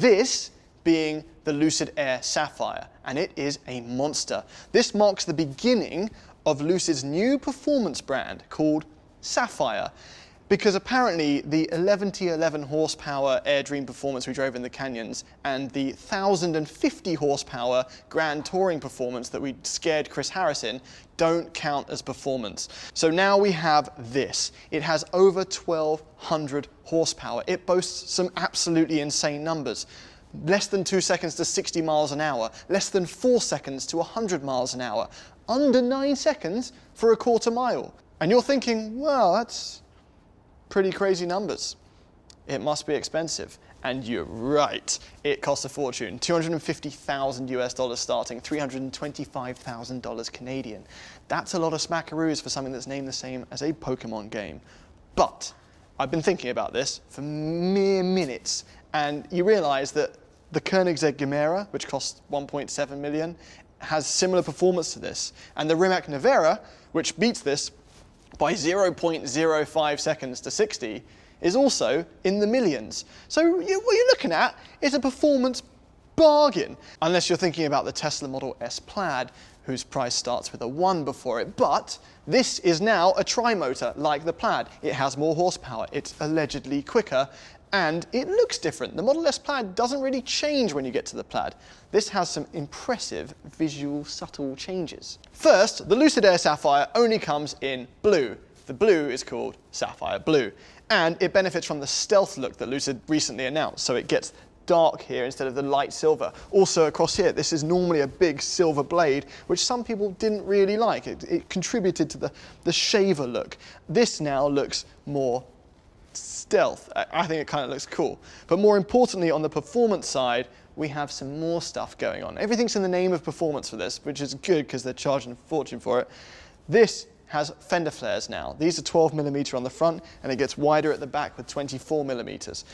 This being the Lucid Air Sapphire, and it is a monster. This marks the beginning of Lucid's new performance brand called Sapphire, because apparently the 11 horsepower Air Dream Performance we drove in the canyons and the 1,050 horsepower Grand Touring Performance that we scared Chris Harris in don't count as performance. So now we have this. It has over 1,200 horsepower. It boasts some absolutely insane numbers. Less than 2 seconds to 60 miles an hour, less than 4 seconds to 100 miles an hour, under 9 seconds for a quarter mile. And you're thinking, well, that's pretty crazy numbers. It must be expensive. And you're right, it costs a fortune. $250,000 US starting, $325,000 Canadian. That's a lot of smackaroos for something that's named the same as a Pokemon game. But I've been thinking about this for mere minutes, and you realize that the Koenigsegg Gemera, which costs 1.7 million, has similar performance to this. And the Rimac Nevera, which beats this by 0.05 seconds to 60, is also in the millions. So what you're looking at is a performance bargain. Unless you're thinking about the Tesla Model S Plaid, whose price starts with a 1 before it. But this is now a tri-motor like the Plaid. It has more horsepower, it's allegedly quicker, and it looks different. The Model S Plaid doesn't really change when you get to the Plaid. This has some impressive visual, subtle changes. First, the Lucid Air Sapphire only comes in blue. The blue is called Sapphire Blue, and it benefits from the stealth look that Lucid recently announced, so it gets dark here instead of the light silver. Also across here, this is normally a big silver blade, which some people didn't really like. It contributed to the shaver look. This now looks more stealth. I think it kind of looks cool. But more importantly, on the performance side, we have some more stuff going on. Everything's in the name of performance for this, which is good because they're charging a fortune for it. This has fender flares now. These are 12mm on the front, and it gets wider at the back with 24mm.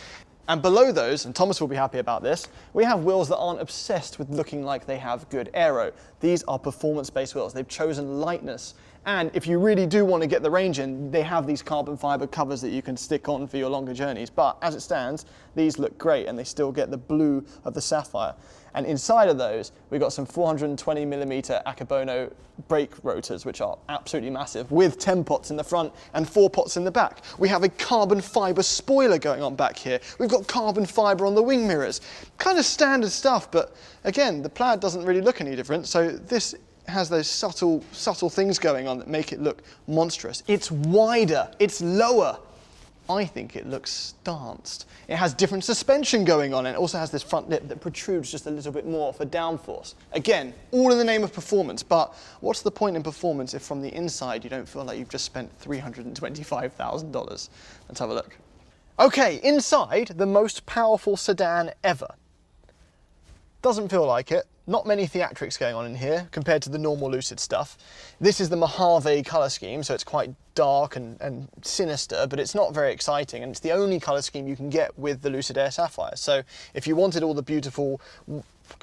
And below those, and Thomas will be happy about this, we have wheels that aren't obsessed with looking like they have good aero. These are performance-based wheels. They've chosen lightness. And if you really do want to get the range in, they have these carbon fiber covers that you can stick on for your longer journeys. But as it stands, these look great, and they still get the blue of the Sapphire. And inside of those, we've got some 420mm Akebono brake rotors, which are absolutely massive, with 10 pots in the front and 4 pots in the back. We have a carbon fiber spoiler going on back here. We've got carbon fiber on the wing mirrors. Kind of standard stuff, but again, the Plaid doesn't really look any different, so this has those subtle things going on that make it look monstrous. It's wider, it's lower. I think it looks stanced. It has different suspension going on, and it also has this front lip that protrudes just a little bit more for downforce. Again, all in the name of performance, but what's the point in performance if from the inside you don't feel like you've just spent $325,000? Let's have a look. Okay, inside, the most powerful sedan ever. Doesn't feel like it. Not many theatrics going on in here compared to the normal Lucid stuff. This is the Mojave colour scheme, so it's quite dark and sinister, but it's not very exciting, and it's the only colour scheme you can get with the Lucid Air Sapphire. So if you wanted all the beautiful,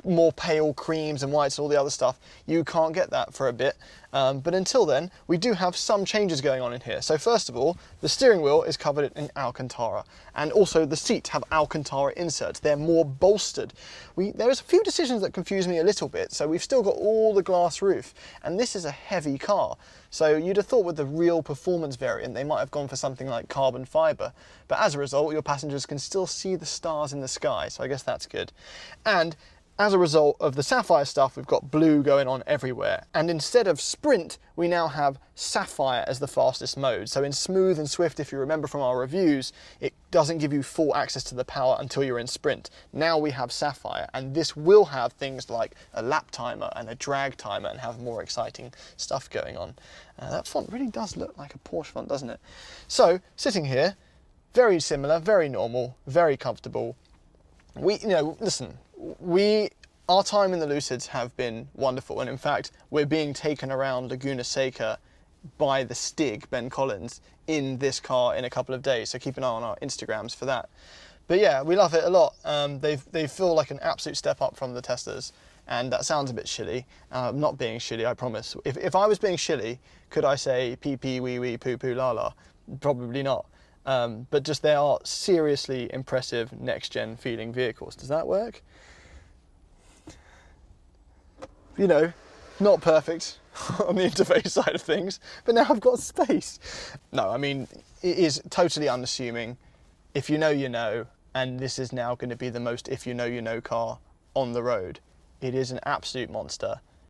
more pale creams and whites and all the other stuff, you can't get that for a bit. But until then, we do have some changes going on in here. So first of all, the steering wheel is covered in Alcantara, and also the seats have Alcantara inserts. They're more bolstered. There's a few decisions that confuse me a little bit. So we've still got all the glass roof, and this is a heavy car. So you'd have thought with the real performance variant, they might have gone for something like carbon fiber. But as a result, your passengers can still see the stars in the sky. So I guess that's good. And as a result of the Sapphire stuff, we've got blue going on everywhere. And instead of Sprint, we now have Sapphire as the fastest mode. So in Smooth and Swift, if you remember from our reviews, it doesn't give you full access to the power until you're in Sprint. Now we have Sapphire, and this will have things like a lap timer and a drag timer and have more exciting stuff going on. That font really does look like a Porsche font, doesn't it? So, sitting here, very similar, very normal, very comfortable. Listen, our time in the Lucids have been wonderful, and in fact, we're being taken around Laguna Seca by the Stig, Ben Collins, in this car in a couple of days, so keep an eye on our Instagrams for that. But yeah, we love it a lot. They feel like an absolute step up from the Teslas, and that sounds a bit shilly. I'm not being shilly, I promise. If I was being shilly, could I say pee pee, wee wee, poo poo, la la? Probably not. but just they are seriously impressive next-gen feeling vehicles. Does that work? You know, not perfect on the interface side of things, but now I've got space. No, I mean, it is totally unassuming. If you know, you know, and this is now going to be the most if you know, you know car on the road. It is an absolute monster.